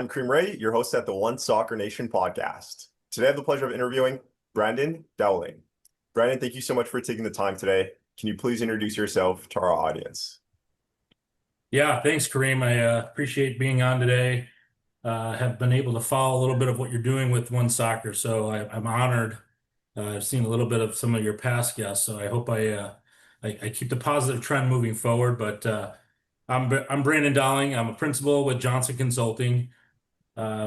I'm Kareem Rae, your host at the One Soccer Nation podcast. Today, I have the pleasure of interviewing Brandon Dowling. Brandon, thank you so much for taking the time today. Can you please introduce yourself to our audience? Yeah, thanks, Kareem. I appreciate being on today. Have been able to follow a little bit of what you're doing with One Soccer, so I'm honored. I've seen a little bit of some of your past guests, so I hope I keep the positive trend moving forward. But I'm Brandon Dowling. I'm a principal with Johnson Consulting.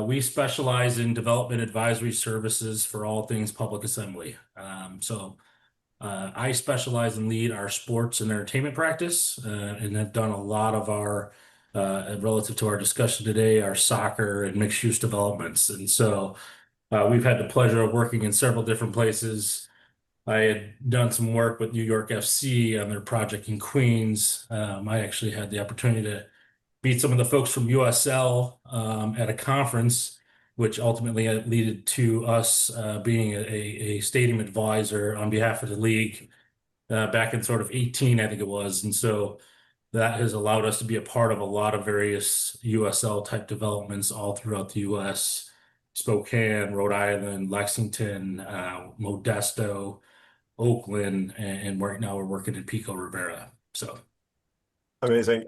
We specialize in development advisory services for all things public assembly. I specialize and lead our sports and entertainment practice, and have done a lot of our, relative to our discussion today, our soccer and mixed use developments. And so we've had the pleasure of working in several different places. I had done some work with New York FC on their project in Queens. I actually had the opportunity to meet some of the folks from USL at a conference, which ultimately led to us being a stadium advisor on behalf of the league back in sort of 18, I think it was. And so that has allowed us to be a part of a lot of various USL type developments all throughout the US, Spokane, Rhode Island, Lexington, Modesto, Oakland, and right now we're working in Pico Rivera. So Amazing.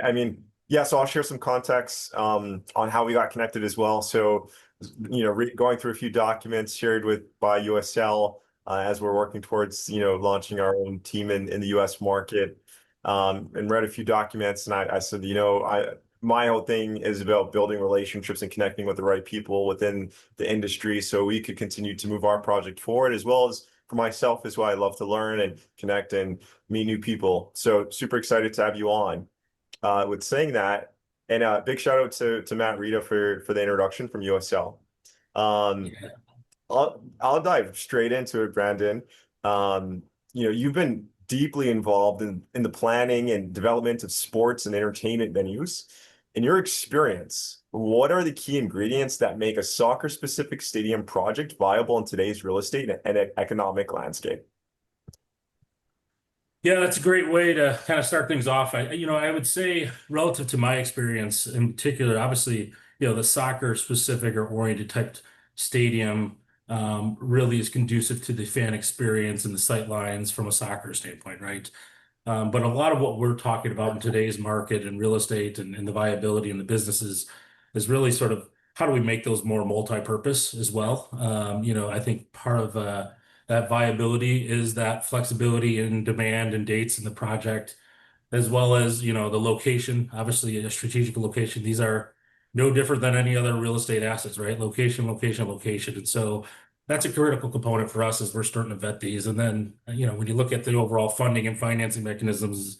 Yeah, so I'll share some context on how we got connected as well. So, going through a few documents shared by USL as we're working towards, launching our own team in the US market, and read a few documents. And I said, my whole thing is about building relationships and connecting with the right people within the industry so we could continue to move our project forward, as well as for myself as well. I love to learn and connect and meet new people. So super excited to have you on. With saying that, and big shout out to Matt Rita for the introduction from USL. yeah. I'll dive straight into it, Brandon. You've been deeply involved in the planning and development of sports and entertainment venues. In your experience, what are the key ingredients that make a soccer-specific stadium project viable in today's real estate and economic landscape? Yeah, that's a great way to kind of start things off. I would say relative to my experience in particular, obviously, the soccer specific or oriented type stadium really is conducive to the fan experience and the sight lines from a soccer standpoint, right? But a lot of what we're talking about in today's market and real estate and the viability and the businesses is really sort of how do we make those more multi-purpose as well? I think part of that viability is that flexibility in demand and dates in the project, as well as, the location, obviously a strategic location. These are no different than any other real estate assets, right? Location, location, location. And so that's a critical component for us as we're starting to vet these. And then, when you look at the overall funding and financing mechanisms,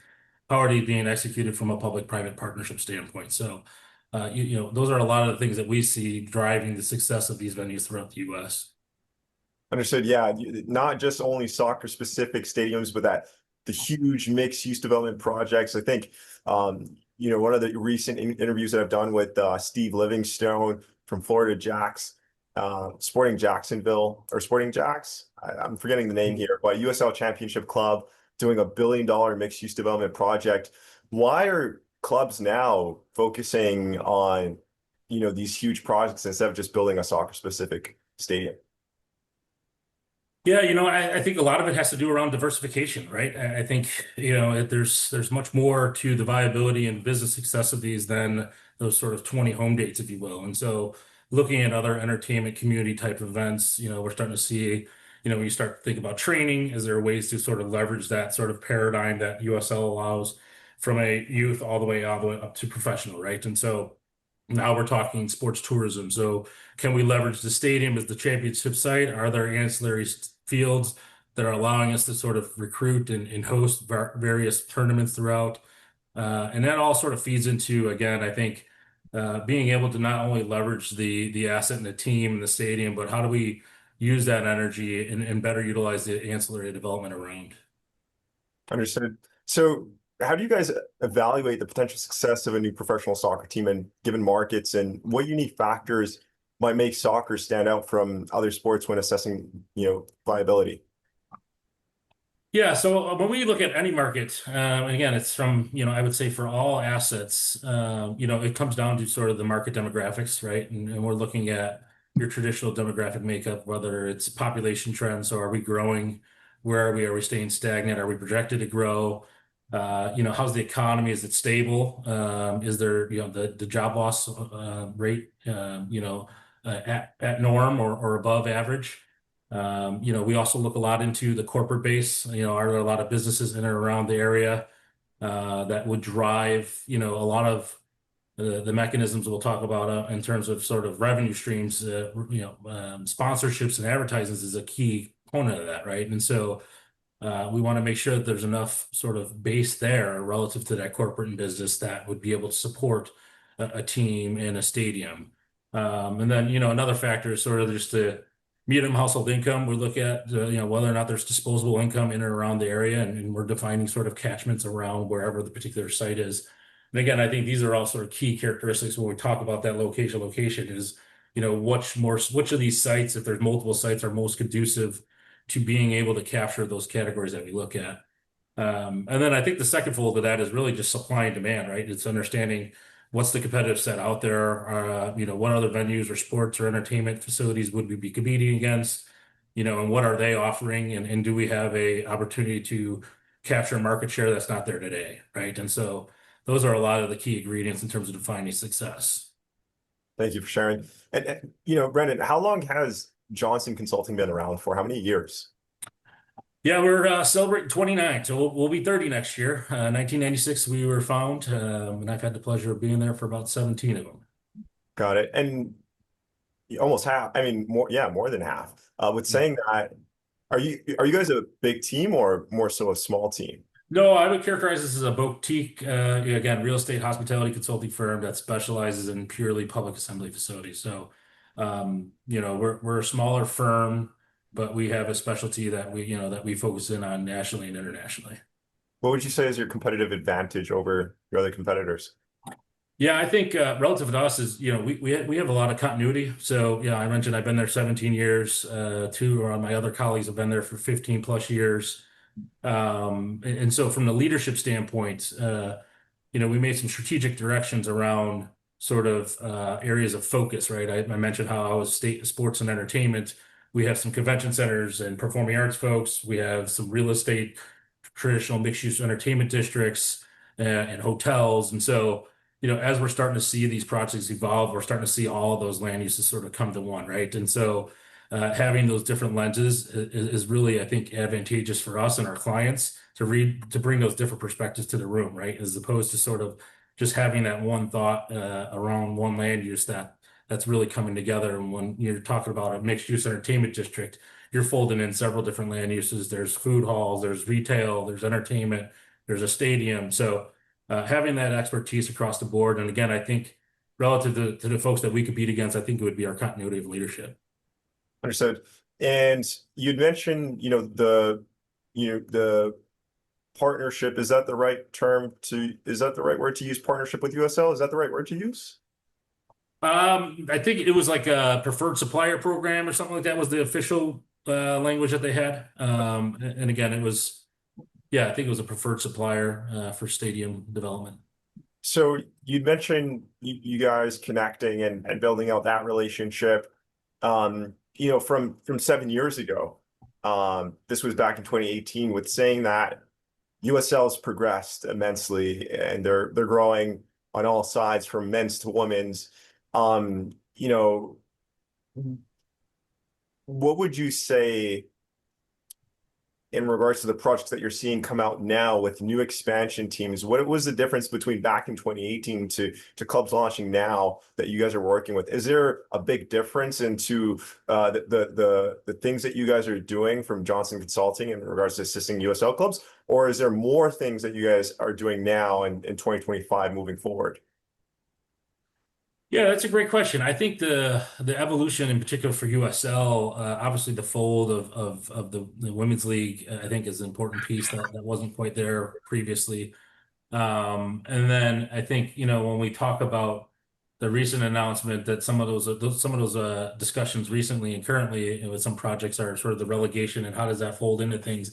already being executed from a public-private partnership standpoint. So, those are a lot of the things that we see driving the success of these venues throughout the U.S. Understood. Yeah, not just only soccer specific stadiums, but the huge mixed use development projects. I think, one of the recent interviews that I've done with Steve Livingstone from Florida Jacks, Sporting Jacksonville or Sporting Jacks. I'm forgetting the name here, but USL Championship Club doing $1 billion mixed use development project. Why are clubs now focusing on, these huge projects instead of just building a soccer specific stadium? Yeah, I think a lot of it has to do around diversification, right? I think, there's much more to the viability and business success of these than those sort of 20 home dates, if you will. And so looking at other entertainment community type events, we're starting to see, when you start to think about training, is there ways to sort of leverage that sort of paradigm that USL allows from a youth all the way up to professional, right? And so now we're talking sports tourism. So can we leverage the stadium as the championship site? Are there ancillary fields that are allowing us to sort of recruit and host various tournaments throughout? And that all sort of feeds into, again, I think, being able to not only leverage the asset and the team and the stadium, but how do we use that energy and better utilize the ancillary development around? Understood. So how do you guys evaluate the potential success of a new professional soccer team in given markets, and what unique factors might make soccer stand out from other sports when assessing, viability? Yeah, so when we look at any market, again, it's from, I would say for all assets, it comes down to sort of the market demographics, right? And we're looking at your traditional demographic makeup, whether it's population trends, so are we growing? Where are we? Are we staying stagnant? Are we projected to grow? How's the economy? Is it stable? Is there, the job loss rate, at norm or above average? We also look a lot into the corporate base. Are there a lot of businesses in and around the area that would drive, a lot of the mechanisms we'll talk about in terms of sort of revenue streams, sponsorships and advertisements is a key component of that, right? And so we want to make sure that there's enough sort of base there relative to that corporate and business that would be able to support a team in a stadium. And then, another factor is sort of just the medium household income. We look at, whether or not there's disposable income in and around the area, and we're defining sort of catchments around wherever the particular site is. And again, I think these are all sort of key characteristics when we talk about that location is, which of these sites, if there's multiple sites, are most conducive to being able to capture those categories that we look at. And then I think the second fold of that is really just supply and demand, right? It's understanding what's the competitive set out there. What other venues or sports or entertainment facilities would we be competing against? And what are they offering? And do we have a opportunity to capture market share that's not there today, right? And so those are a lot of the key ingredients in terms of defining success. Thank you for sharing. And Brandon, how long has Johnson Consulting been around for? How many years? Yeah, we're celebrating 29, so we'll be 30 next year. 1996 we were found, and I've had the pleasure of being there for about 17 of them. Got it. And almost half, I mean, more, yeah, more than half. With Yeah. saying that, are you guys a big team or more so a small team? No, I would characterize this as a boutique, again, real estate hospitality consulting firm that specializes in purely public assembly facilities. So, we're a smaller firm, but we have a specialty that we focus in on nationally and internationally. What would you say is your competitive advantage over your other competitors? Yeah, I think relative to us is, we have a lot of continuity. So, yeah, I mentioned I've been there 17 years. Two of my other colleagues have been there for 15 plus years. And so from the leadership standpoint, we made some strategic directions around sort of areas of focus, right? I mentioned how I was state sports and entertainment. We have some convention centers and performing arts folks. We have some real estate, traditional mixed use entertainment districts and hotels. And so, as we're starting to see these projects evolve, we're starting to see all of those land uses sort of come to one, right? And so having those different lenses is really, I think, advantageous for us and our clients to bring those different perspectives to the room, right? As opposed to sort of just having that one thought around one land use that's really coming together. And when you're talking about a mixed use entertainment district, you're folding in several different land uses. There's food halls, there's retail, there's entertainment, there's a stadium. So having that expertise across the board, and again, I think relative to the folks that we compete against, I think it would be our continuity of leadership. Understood. And you'd mentioned, the partnership. Is that the right is that the right word to use, partnership with USL? Is that the right word to use? I think it was like a preferred supplier program or something like that was the official language that they had. And again, yeah, I think it was a preferred supplier for stadium development. So you'd mentioned you guys connecting and building out that relationship. From 7 years ago. This was back in 2018 with saying that USL's progressed immensely and they're growing on all sides from men's to women's. Um, you know, what would you say in regards to the projects that you're seeing come out now with new expansion teams? What was the difference between back in 2018 to clubs launching now that you guys are working with? Is there a big difference into the things that you guys are doing from Johnson Consulting in regards to assisting USL clubs, or is there more things that you guys are doing now in 2025 moving forward? Yeah, that's a great question. I think the evolution in particular for USL, obviously the fold of the women's league, I think is an important piece that wasn't quite there previously. And then I think, when we talk about the recent announcement that some of those discussions recently and currently with some projects are sort of the relegation and how does that fold into things.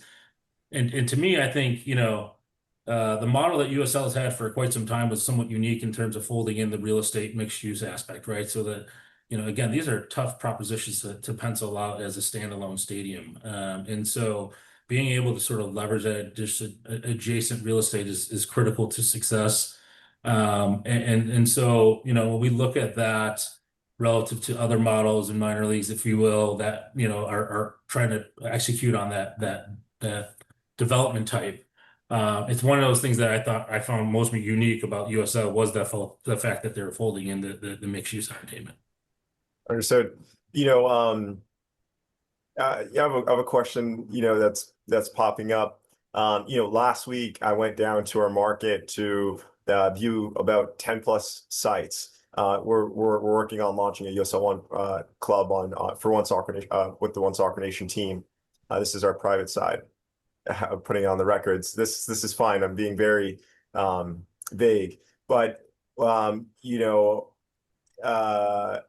And to me, I think, the model that USL has had for quite some time was somewhat unique in terms of folding in the real estate mixed use aspect, right? So that, again, these are tough propositions to pencil out as a standalone stadium. And so being able to sort of leverage that just adjacent real estate is critical to success. And so, when we look at that relative to other models in minor leagues, if you will, that, are trying to execute on that development type. It's one of those things that I found most unique about USL was the fact that they're folding in the mixed use entertainment. Understood. Yeah, I have a question, that's popping up. Last week I went down to our market to view about 10 plus sites. We're working on launching a USL One club for One Soccer with the One Soccer Nation team. This is our private side. Putting on the records. This is fine. I'm being very vague, but um, you know, uh,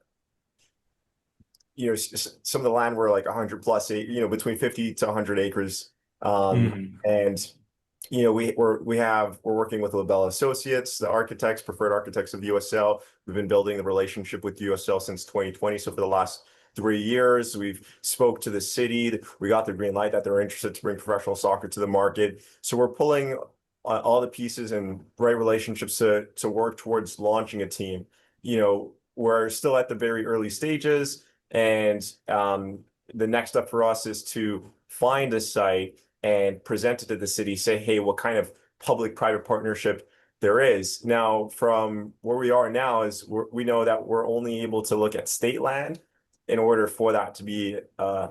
some of the land were like 100 plus, between 50 to 100 acres. Mhm. And we're working with LaBelle Associates, the architects, preferred architects of the USL. We've been building the relationship with USL since 2020. So for the last 3 years, we've spoke to the city. We got the green light that they're interested to bring professional soccer to the market. So we're pulling all the pieces and right relationships to work towards launching a team. We're still at the very early stages, and the next step for us is to find a site and present it to the city, say, hey, what kind of public-private partnership there is. Now, from where we are now is we know that we're only able to look at state land in order for that to be a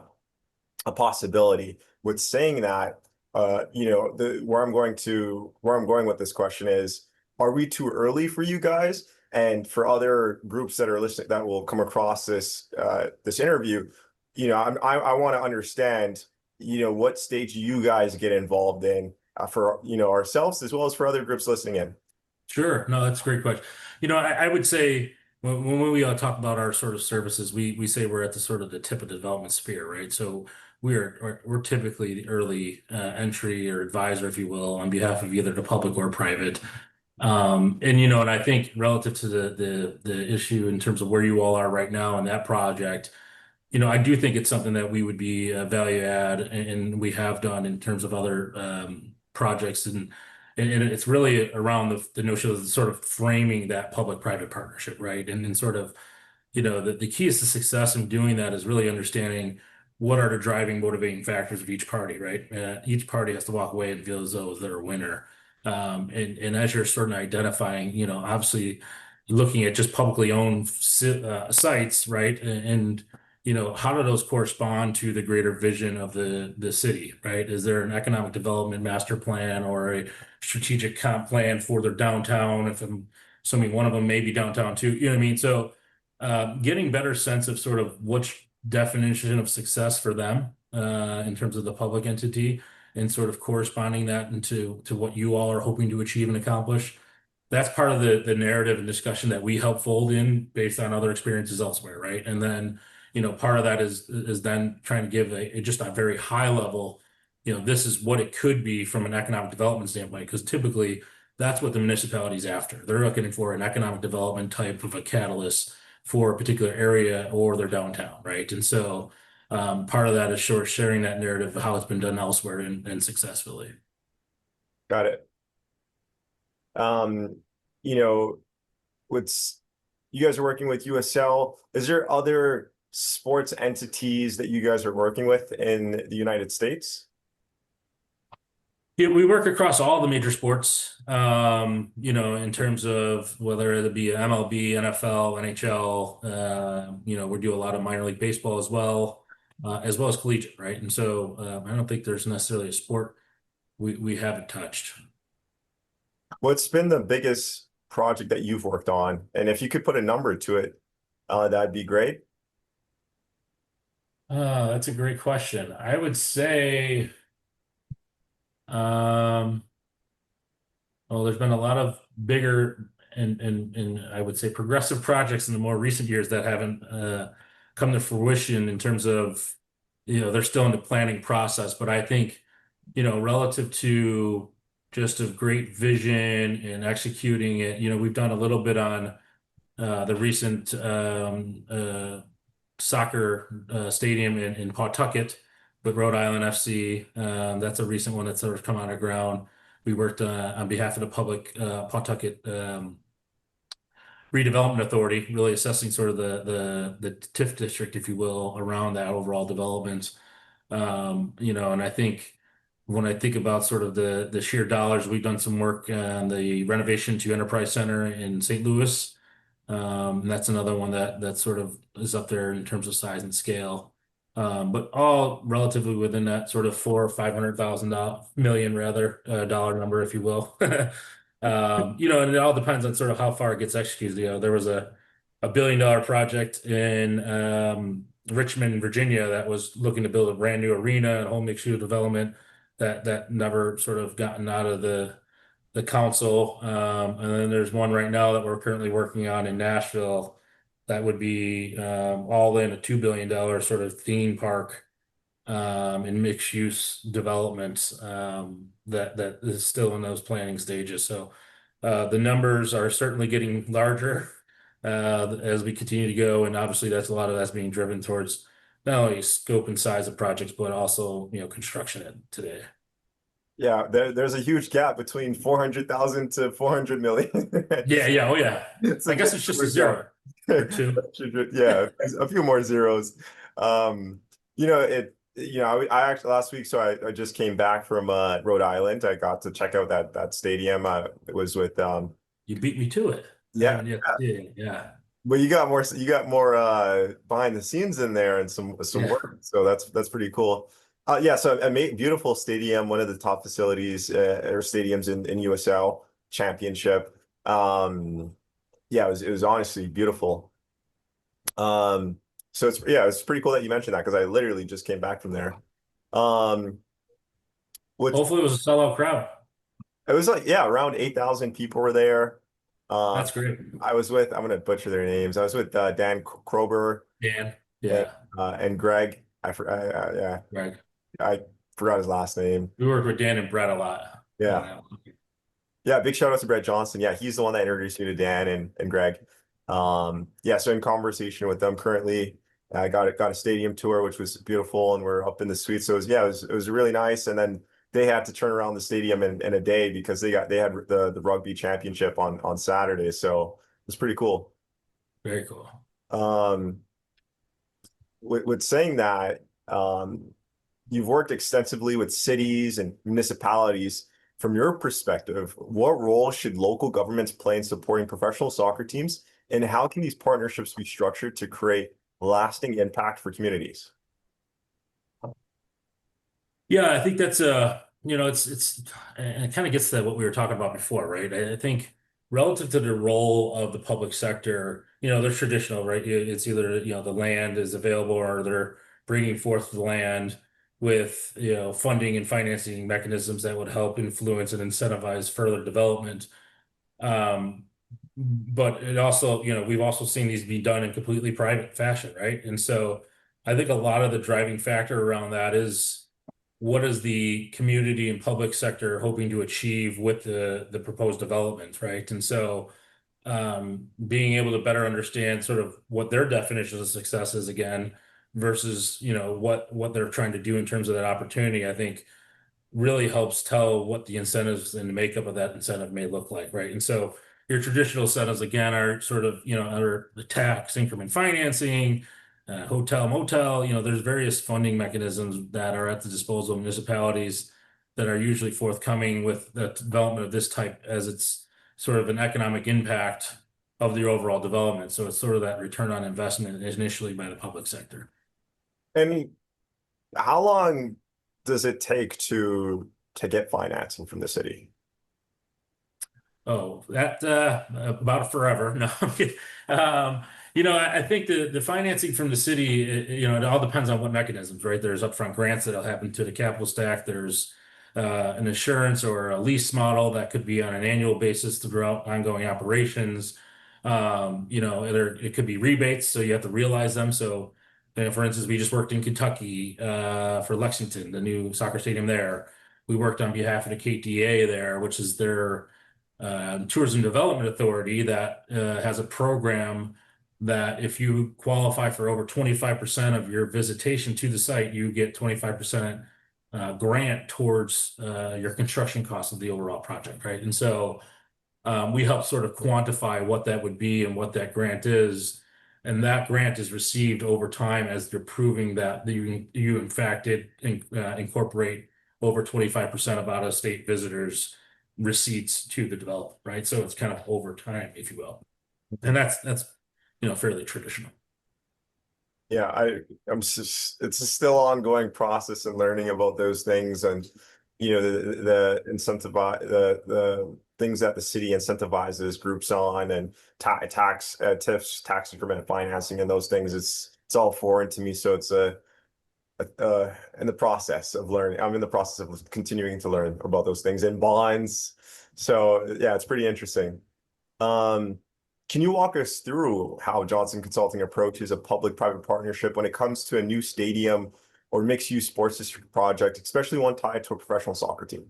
possibility. With saying that, where I'm going with this question is, are we too early for you guys? And for other groups that are listening that will come across this interview, I want to understand, what stage you guys get involved in for ourselves as well as for other groups listening in. Sure. No, that's a great question. I would say when we talk about our sort of services, we say we're at the sort of the tip of the development sphere, right? So we're typically the early entry or advisor, if you will, on behalf of either the public or private. And I think relative to the issue in terms of where you all are right now in that project, I do think it's something that we would be a value add, and we have done in terms of other projects, and it's really around the notion of sort of framing that public-private partnership, right? And sort of, the keys to success in doing that is really understanding what are the driving motivating factors of each party, right? Each party has to walk away and feel as though they're a winner. And as you're sort of identifying, obviously looking at just publicly owned sites, right? And how do those correspond to the greater vision of the city, right? Is there an economic development master plan or a strategic comp plan for their downtown? If I'm assuming one of them may be downtown too, you know what I mean? So getting better sense of sort of which definition of success for them in terms of the public entity and sort of corresponding that into what you all are hoping to achieve and accomplish. That's part of the narrative and discussion that we help fold in based on other experiences elsewhere, right? And then, part of that is then trying to give just a very high level, this is what it could be from an economic development standpoint, because typically that's what the municipality's after. They're looking for an economic development type of a catalyst for a particular area or their downtown, right? And so part of that is sharing that narrative of how it's been done elsewhere and successfully. Got it. Um, you know, what's you guys are working with USL. Is there other sports entities that you guys are working with in the United States? Yeah, we work across all the major sports, in terms of whether it be MLB, NFL, NHL, we do a lot of minor league baseball as well as collegiate, right? And so I don't think there's necessarily a sport we haven't touched. What's been the biggest project that you've worked on? And if you could put a number to it, that'd be great. That's a great question. I would say, um, well, there's been a lot of bigger and I would say progressive projects in the more recent years that haven't come to fruition in terms of, they're still in the planning process. But I think relative to just a great vision and executing it, we've done a little bit on the recent soccer stadium in Pawtucket with Rhode Island FC. That's a recent one that's sort of come out of ground. We worked on behalf of the public Pawtucket Redevelopment Authority, really assessing sort of the TIF district, if you will, around that overall development. And I think when I think about sort of the sheer dollars, we've done some work on the renovation to Enterprise Center in St. Louis. And that's another one that sort of is up there in terms of size and scale. But all relatively within that sort of four or $500,000 million rather dollar number, if you will. And it all depends on sort of how far it gets executed. There was a $1 billion project in Richmond, Virginia, that was looking to build a brand new arena and whole mixed use development that never sort of gotten out of the council. And then there's one right now that we're currently working on in Nashville that would be all in a $2 billion sort of theme park and mixed use development that is still in those planning stages. So the numbers are certainly getting larger as we continue to go, and obviously that's being driven towards not only scope and size of projects, but also construction today. Yeah, there's a huge gap between 400,000 to 400 million. Yeah, yeah, oh yeah. It's a I guess big it's just a number zero or gap. two. Yeah, a few more zeros. Um, I actually last week, so I just came back from Rhode Island. I got to check out that stadium. It was with You beat me to it. I yeah, haven't yet seen it. Yeah, but you got more behind the scenes in there and some yeah. work. So that's pretty cool. Yeah, so a beautiful stadium, one of the top facilities or stadiums in USL Championship. Yeah, it was honestly beautiful. Um, so it's pretty cool that you mentioned that because I literally just came back from there. Um, what Hopefully it was a sellout crowd. it was like, yeah, around 8,000 people were there. That's Um, great. I'm gonna butcher their names. I was with Dan Krober Dan. and Yeah, Greg. Yeah, right. I forgot his last name. We worked with Dan and Brett a lot on Yeah. that one. Yeah, big shout out to Brett Johnson. Yeah, he's the one that introduced me to Dan and Greg. Yeah, so in conversation with them currently, I got a stadium tour, which was beautiful, and we're up in the suite. So it was really nice. And then they had to turn around the stadium in a day because they had the rugby championship on Saturday. So it was pretty cool. Very cool. Um, with saying that, you've worked extensively with cities and municipalities. From your perspective, what role should local governments play in supporting professional soccer teams, and how can these partnerships be structured to create lasting impact for communities? Yeah, I think that's it's and it kind of gets to what we were talking about before, right? I think relative to the role of the public sector, they're traditional, right? It's either, the land is available or they're bringing forth the land with, funding and financing mechanisms that would help influence and incentivize further development. Um, but it also, we've also seen these be done in completely private fashion, right? And so I think a lot of the driving factor around that is what is the community and public sector hoping to achieve with the proposed development, right? And so being able to better understand sort of what their definition of success is again versus what they're trying to do in terms of that opportunity, I think really helps tell what the incentives and the makeup of that incentive may look like, right? And so your traditional incentives again are sort of, are the tax increment financing, hotel, motel, there's various funding mechanisms that are at the disposal of municipalities that are usually forthcoming with the development of this type as it's sort of an economic impact of the overall development. So it's sort of that return on investment initially by the public sector. And how long does it take to get financing from the city? Oh, that about forever. No, I'm kidding. I think the financing from the city, it all depends on what mechanisms, right? There's upfront grants that'll happen to the capital stack. There's an insurance or a lease model that could be on an annual basis throughout ongoing operations. It could be rebates, so you have to realize them. So, for instance, we just worked in Kentucky for Lexington, the new soccer stadium there. we worked on behalf of the KTA there, which is their tourism development authority that has a program that if you qualify for over 25% of your visitation to the site, you get 25% grant towards your construction cost of the overall project, right? And so we help sort of quantify what that would be and what that grant is. And that grant is received over time as they're proving that you in fact did incorporate over 25% of out-of-state visitors receipts to the development, right? So it's kind of over time, if you will. And that's fairly traditional. Yeah, I'm just it's a still ongoing process and learning about those things and the incentivize the things that the city incentivizes groups on and tax TIFs, tax increment financing and those things. It's all foreign to me, so it's in the process of learning. I'm in the process of continuing to learn about those things and bonds. So yeah, it's pretty interesting. Um, can you walk us through how Johnson Consulting approaches a public-private partnership when it comes to a new stadium or mixed-use sports district project, especially one tied to a professional soccer team?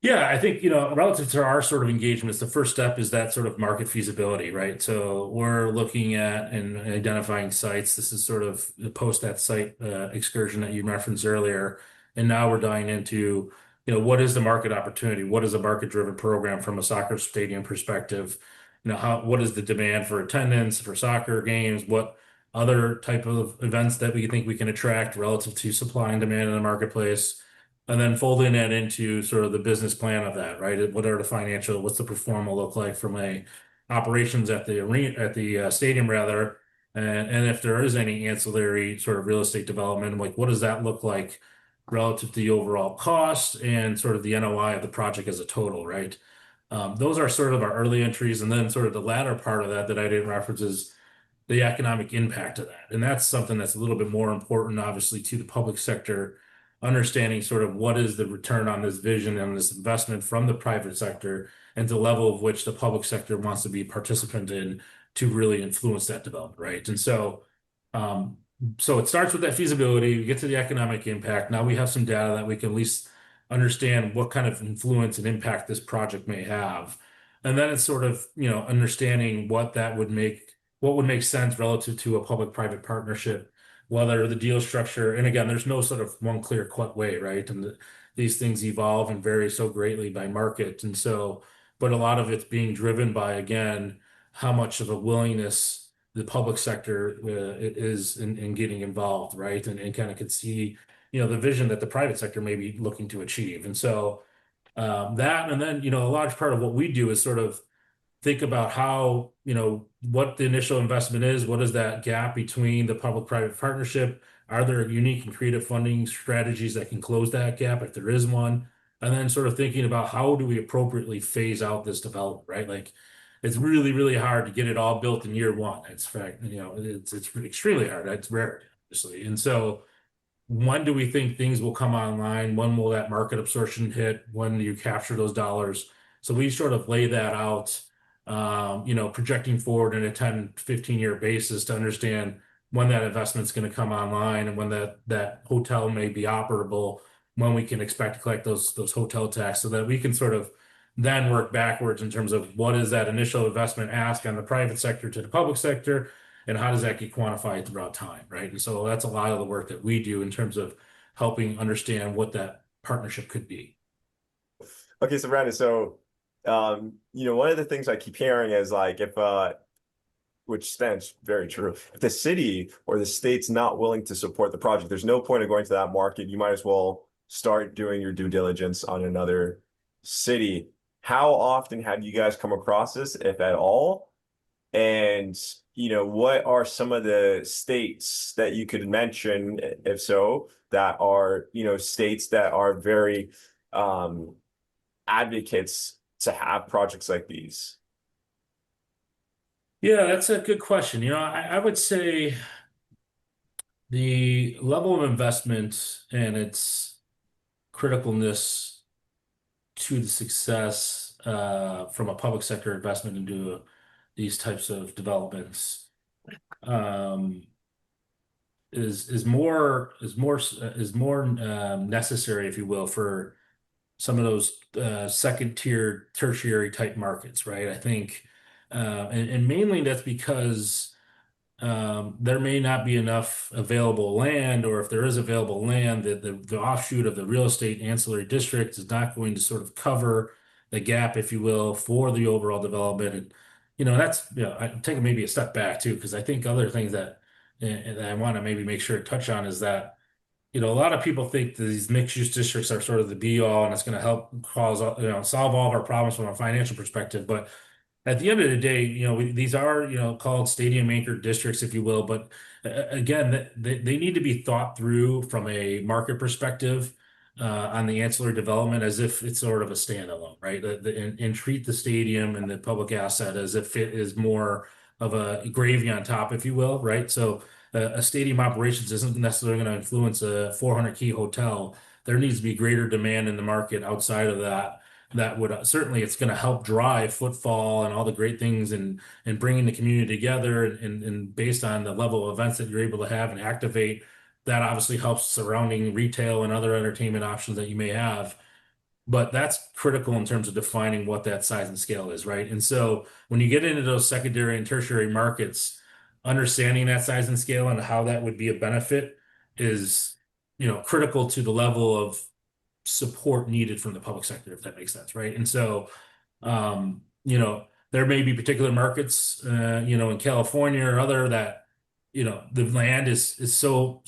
Yeah, I think, relative to our sort of engagements, the first step is that sort of market feasibility, right? So we're looking at and identifying sites. This is sort of the post that site excursion that you referenced earlier. And now we're diving into, what is the market opportunity? What is a market-driven program from a soccer stadium perspective? What is the demand for attendance for soccer games? What other type of events that we think we can attract relative to supply and demand in the marketplace? And then folding that into sort of the business plan of that, right? What are the financial, what's the performance look like from a operations at the arena, at the stadium rather, and if there is any ancillary sort of real estate development, like what does that look like relative to the overall cost and sort of the NOI of the project as a total, right? Those are sort of our early entries, and then sort of the latter part of that I didn't reference is the economic impact of that. And that's something that's a little bit more important, obviously, to the public sector, understanding sort of what is the return on this vision and this investment from the private sector and the level of which the public sector wants to be a participant in to really influence that development, right? And um, so it starts with that feasibility, we get to the economic impact. Now we have some data that we can at least understand what kind of influence and impact this project may have. And then it's sort of, understanding what would make sense relative to a public-private partnership, whether the deal structure, and again, there's no sort of one clear cut way, right? And these things evolve and vary so greatly by market. And so, but a lot of it's being driven by, again, how much of a willingness the public sector is in getting involved, right? And kind of could see, the vision that the private sector may be looking to achieve. And so that, and then, a large part of what we do is sort of think about how, what the initial investment is, what is that gap between the public-private partnership? Are there unique and creative funding strategies that can close that gap if there is one? And then sort of thinking about how do we appropriately phase out this development, right? Like it's really, really hard to get it all built in year one. It's fact, it's extremely hard. It's rare, obviously. And so when do we think things will come online? When will that market absorption hit? When do you capture those dollars? So we sort of lay that out, projecting forward in a 10, 15-year basis to understand when that investment's going to come online and when that hotel may be operable, when we can expect to collect those hotel tax so that we can sort of then work backwards in terms of what is that initial investment ask on the private sector to the public sector, and how does that get quantified throughout time, right? And so that's a lot of the work that we do in terms of helping understand what that partnership could be. Okay, so Brandon, one of the things I keep hearing is like if which stands very true. If the city or the state's not willing to support the project, there's no point of going to that market. You might as well start doing your due diligence on another city. How often have you guys come across this, if at all? And what are some of the states that you could mention, if so, that are, states that are very advocates to have projects like these? Yeah, that's a good question. I would say the level of investment and its criticalness to the success from a public sector investment into these types of developments. Um, is more necessary, if you will, for some of those second tier, tertiary type markets, right? I think, and mainly that's because there may not be enough available land, or if there is available land, the offshoot of the real estate ancillary district is not going to sort of cover the gap, if you will, for the overall development. And that's I'm taking maybe a step back too, because I think other things that I want to maybe make sure to touch on is that a lot of people think that these mixed use districts are sort of the be all, and it's going to help solve all of our problems from a financial perspective. But at the end of the day, these are, called stadium anchored districts, if you will. But again, they need to be thought through from a market perspective on the ancillary development as if it's sort of a standalone, right? And treat the stadium and the public asset as if it is more of a gravy on top, if you will, right? So a stadium operations isn't necessarily going to influence a 400 key hotel. There needs to be greater demand in the market outside of that would certainly, it's going to help drive footfall and all the great things and bringing the community together, and based on the level of events that you're able to have and activate, that obviously helps surrounding retail and other entertainment options that you may have. But that's critical in terms of defining what that size and scale is, right? And so when you get into those secondary and tertiary markets, understanding that size and scale and how that would be a benefit is critical to the level of support needed from the public sector, if that makes sense, right? And so, there may be particular markets, in California or other that, the land is so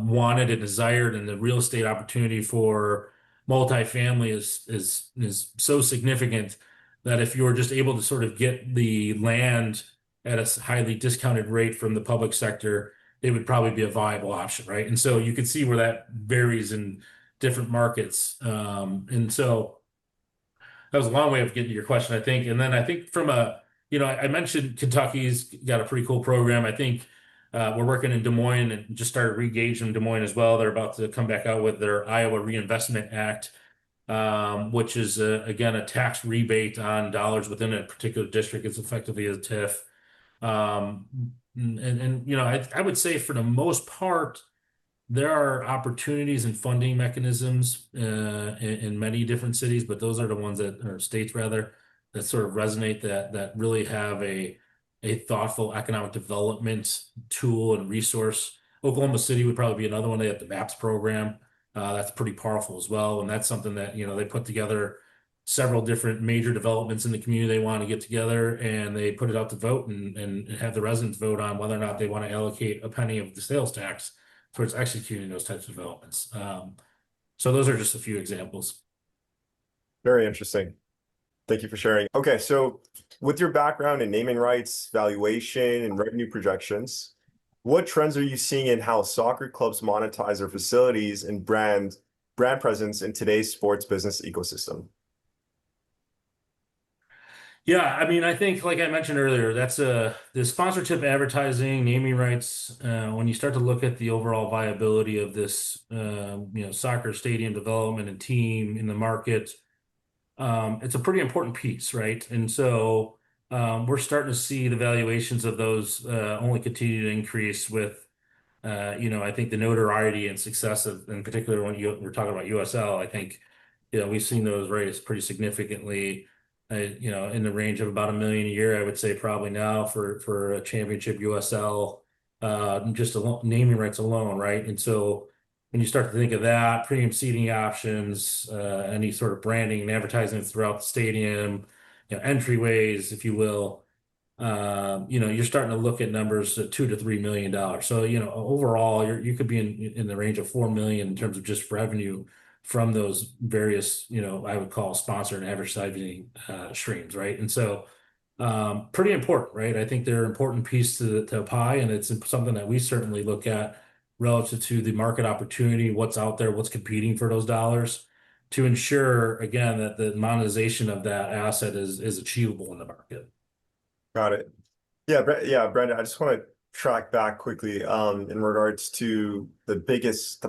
wanted and desired, and the real estate opportunity for multifamily is so significant that if you were just able to sort of get the land at a highly discounted rate from the public sector, it would probably be a viable option, right? And so you can see where that varies in different markets. And so that was a long way of getting to your question, I think. And then I think from I mentioned Kentucky's got a pretty cool program. I think we're working in Des Moines and just started re-engaged in Des Moines as well. They're about to come back out with their Iowa Reinvestment Act, which is, again, a tax rebate on dollars within a particular district. It's effectively a TIF. I would say for the most part, there are opportunities and funding mechanisms in many different cities, but those are the ones or states rather, that sort of resonate, that really have a thoughtful economic development tool and resource. Oklahoma City would probably be another one. They have the MAPS program. That's pretty powerful as well. And that's something that, they put together several different major developments in the community they want to get together, and they put it out to vote and have the residents vote on whether or not they want to allocate a penny of the sales tax towards executing those types of developments. So those are just a few examples. Very interesting. Thank you for sharing. Okay, so with your background in naming rights, valuation, and revenue projections, what trends are you seeing in how soccer clubs monetize their facilities and brand presence in today's sports business ecosystem? Yeah, I mean, I think, like I mentioned earlier, that's the sponsorship advertising, naming rights. When you start to look at the overall viability of this, soccer stadium development and team in the market, it's a pretty important piece, right? And so we're starting to see the valuations of those only continue to increase with, I think the notoriety and success of, in particular, when we're talking about USL, I think, we've seen those raised pretty significantly, in the range of about $1 million a year, I would say probably now for a championship USL, just naming rights alone, right? And so when you start to think of that, premium seating options, any sort of branding and advertising throughout the stadium, entryways, if you will, you're starting to look at numbers at $2 to $3 million. So, overall, you could be in the range of 4 million in terms of just revenue from those various, I would call sponsored and advertising streams, right? And so, pretty important, right? I think they're an important piece to the pie, and it's something that we certainly look at relative to the market opportunity, what's out there, what's competing for those dollars, to ensure, again, that the monetization of that asset is achievable in the market. Got it. Yeah, yeah, Brandon, I just want to track back quickly in regards to the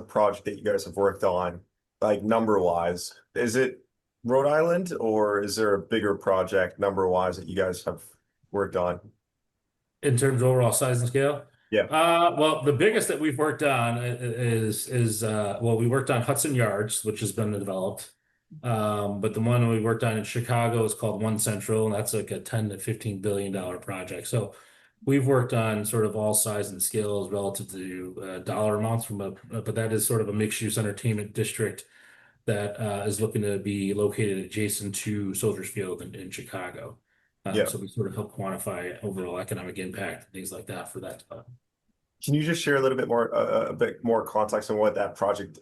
project that you guys have worked on, like number wise. Is it Rhode Island, or is there a bigger project number wise that you guys have worked on? In terms of overall size and scale? Yeah, Well, the biggest that we've worked on is well, we worked on Hudson Yards, which has been developed. But the one we worked on in Chicago is called One Central, and that's like a 10 to $15 billion project. So we've worked on sort of all size and scales relative to dollar amounts but that is sort of a mixed-use entertainment district that is looking to be located adjacent to Soldiers Field in Chicago. yeah. So we sort of help quantify overall economic impact and things like that for that. Can you just share a little bit more, a bit more context on what that project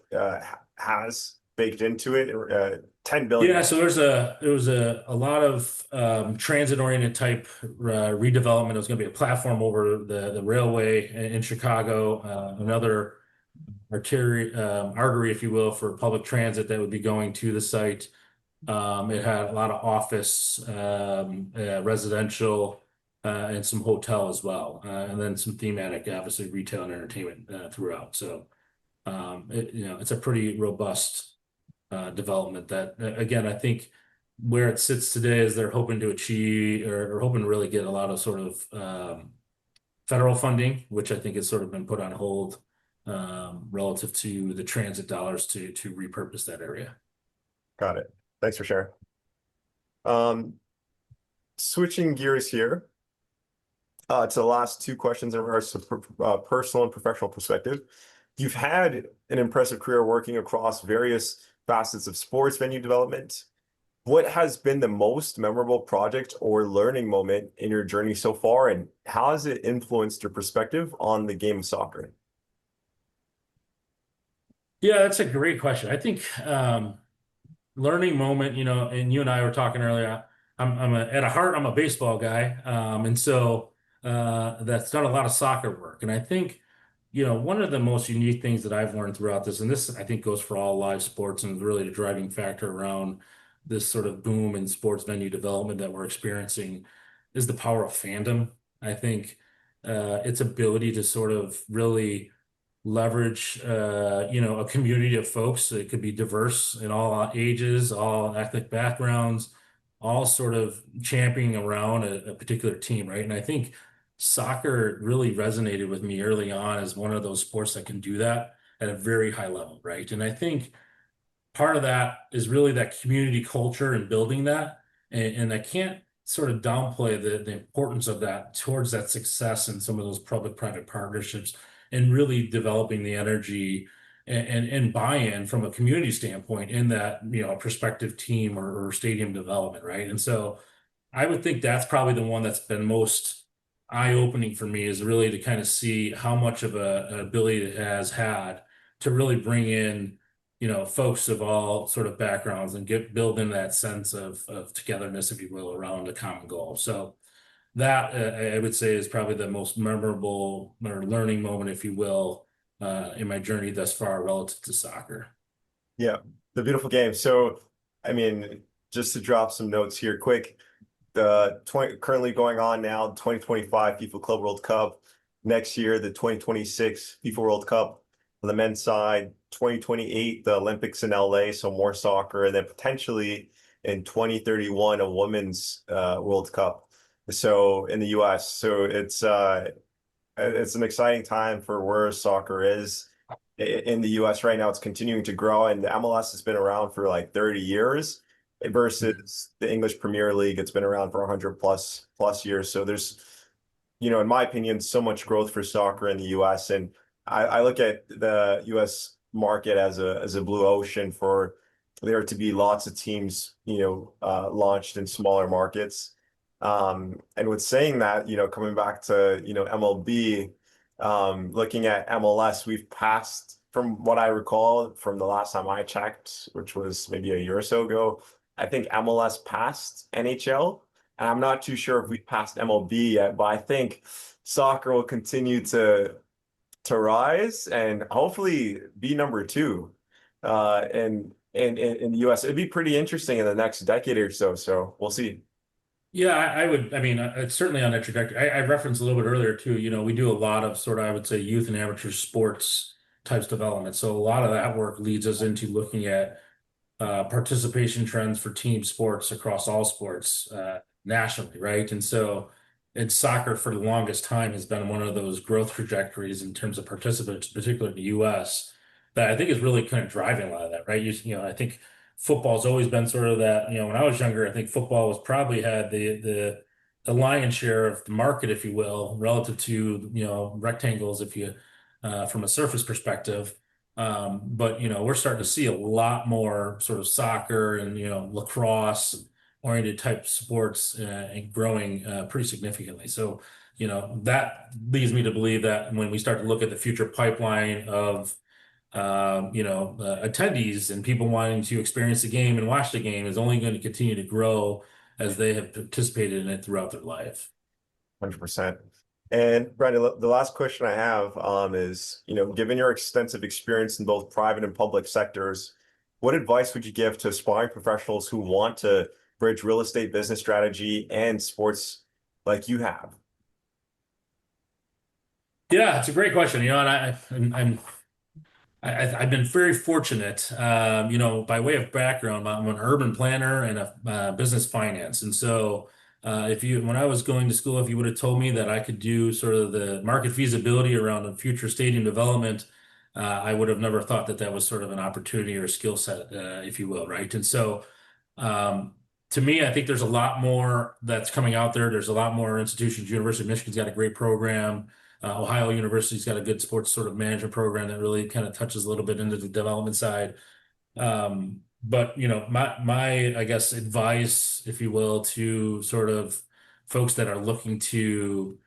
has baked into it? 10 billion. Yeah, so there was a lot of transit oriented type redevelopment. It was going to be a platform over the railway in Chicago, another artery, if you will, for public transit that would be going to the site. It had a lot of office, residential, and some hotel as well, and then some thematic, obviously retail and entertainment throughout. So it's a pretty robust development that, again, I think where it sits today is they're hoping to achieve or hoping to really get a lot of sort of federal funding, which I think has sort of been put on hold relative to the transit dollars to repurpose that area. Got it. Thanks for sharing. Um, Switching gears here to the last two questions in regards to personal and professional perspective. You've had an impressive career working across various facets of sports venue development. What has been the most memorable project or learning moment in your journey so far, and how has it influenced your perspective on the game of soccer? Yeah, that's a great question. I think learning moment, and you and I were talking earlier. At a heart, I'm a baseball guy, and so that's done a lot of soccer work. And I think, one of the most unique things that I've learned throughout this, and this I think goes for all live sports and really the driving factor around this sort of boom in sports venue development that we're experiencing, is the power of fandom. I think its ability to sort of really leverage a community of folks. It could be diverse in all ages, all ethnic backgrounds, all sort of championing around a particular team, right? And I think soccer really resonated with me early on as one of those sports that can do that at a very high level, right? And I think part of that is really that community culture and building that. And I can't sort of downplay the importance of that towards that success in some of those public-private partnerships and really developing the energy and buy-in from a community standpoint in that, a prospective team or stadium development, right? And so I would think that's probably the one that's been most eye-opening for me, is really to kind of see how much of an ability it has had to really bring in, folks of all sort of backgrounds and build in that sense of togetherness, if you will, around a common goal. So that I would say is probably the most memorable or learning moment, if you will, in my journey thus far relative to soccer. Yeah, the beautiful game. So, I mean, just to drop some notes here quick, the 20 currently going on now, 2025 FIFA Club World Cup. Next year, the 2026 FIFA World Cup on the men's side, 2028, the Olympics in LA, so more soccer, and then potentially in 2031, a women's World Cup. So in the US. So it's an exciting time for where soccer is in the US right now. It's continuing to grow, and the MLS has been around for like 30 years versus the English Premier League. It's been around for 100 plus years. So there's, in my opinion, so much growth for soccer in the US. And I look at the US market as a blue ocean for there to be lots of teams, launched in smaller markets. And with saying that, coming back to, MLB, looking at MLS, we've passed, from what I recall from the last time I checked, which was maybe a year or so ago, I think MLS passed NHL. And I'm not too sure if we passed MLB yet, but I think soccer will continue to rise and hopefully be number two in the US. It'd be pretty interesting in the next decade or so. So we'll see. Yeah, I mean, it's certainly on that trajectory. I referenced a little bit earlier too, we do a lot of sort of, I would say, youth and amateur sports types development. So a lot of that work leads us into looking at participation trends for team sports across all sports nationally, right? And so and soccer for the longest time has been one of those growth trajectories in terms of participants, particularly in the US, that I think is really kind of driving a lot of that, right? I think football's always been sort of that, when I was younger, I think football was probably had the lion's share of the market, if you will, relative to, rectangles, if you from a surface perspective. But we're starting to see a lot more sort of soccer and lacrosse oriented type sports and growing pretty significantly. So that leads me to believe that when we start to look at the future pipeline of attendees and people wanting to experience the game and watch the game is only going to continue to grow as they have participated in it throughout their life. 100%. And Brandon, the last question I have is, given your extensive experience in both private and public sectors, what advice would you give to aspiring professionals who want to bridge real estate business strategy and sports like you have? Yeah, it's a great question. I've been very fortunate, by way of background, I'm an urban planner and a business finance. And so, when I was going to school, if you would have told me that I could do sort of the market feasibility around a future stadium development, I would have never thought that that was sort of an opportunity or a skill set, if you will, right? And so, um, to me, I think there's a lot more that's coming out there. There's a lot more institutions. University of Michigan's got a great program. Ohio University's got a good sports sort of management program that really kind of touches a little bit into the development side. But my I guess advice, if you will, to sort of folks that are looking to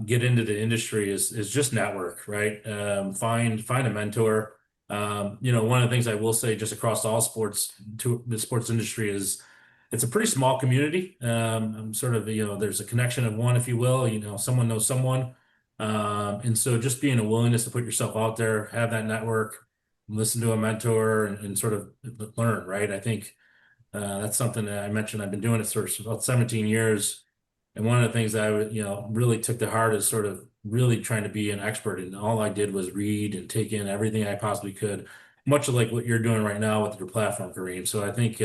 get into the industry is just network, right? Find a mentor. One of the things I will say just across all sports to the sports industry is it's a pretty small community. I'm sort of, there's a connection of one, if you will, someone knows someone. And so just being a willingness to put yourself out there, have that network, listen to a mentor and sort of learn, right? I think that's something that I mentioned. I've been doing it sort of about 17 years. And one of the things that really took to heart is sort of really trying to be an expert. And all I did was read and take in everything I possibly could, much like what you're doing right now with your platform, Kareem. So I think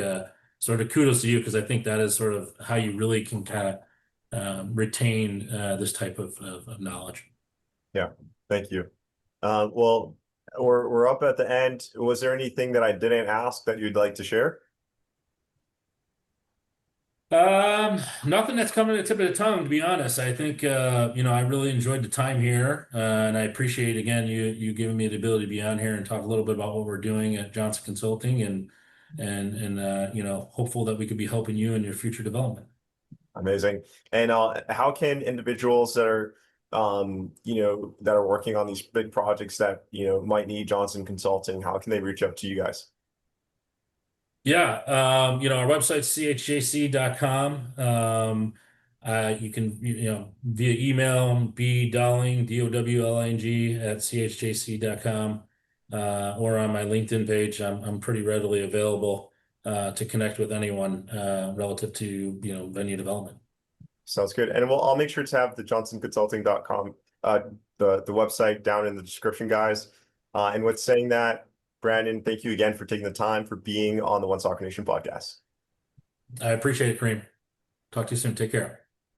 sort of kudos to you because I think that is sort of how you really can kind of retain this type of knowledge. Yeah, thank you. Well, we're up at the end. Was there anything that I didn't ask that you'd like to share? Nothing that's coming to the tip of the tongue, to be honest. I think I really enjoyed the time here, and I appreciate again you giving me the ability to be on here and talk a little bit about what we're doing at Johnson Consulting and hopeful that we could be helping you in your future development. Amazing. And how can individuals that are that are working on these big projects that might need Johnson Consulting, how can they reach out to you guys? Yeah, our website's chjc.com. You can, via email, bdowling, DOWLING at chjc.com, or on my LinkedIn page. I'm pretty readily available to connect with anyone relative to, venue development. Sounds good. And I'll make sure to have the johnsonconsulting.com, the website down in the description, guys. And with saying that, Brandon, thank you again for taking the time for being on the One Soccer Nation podcast. I appreciate it, Kareem. Talk to you soon. Take care.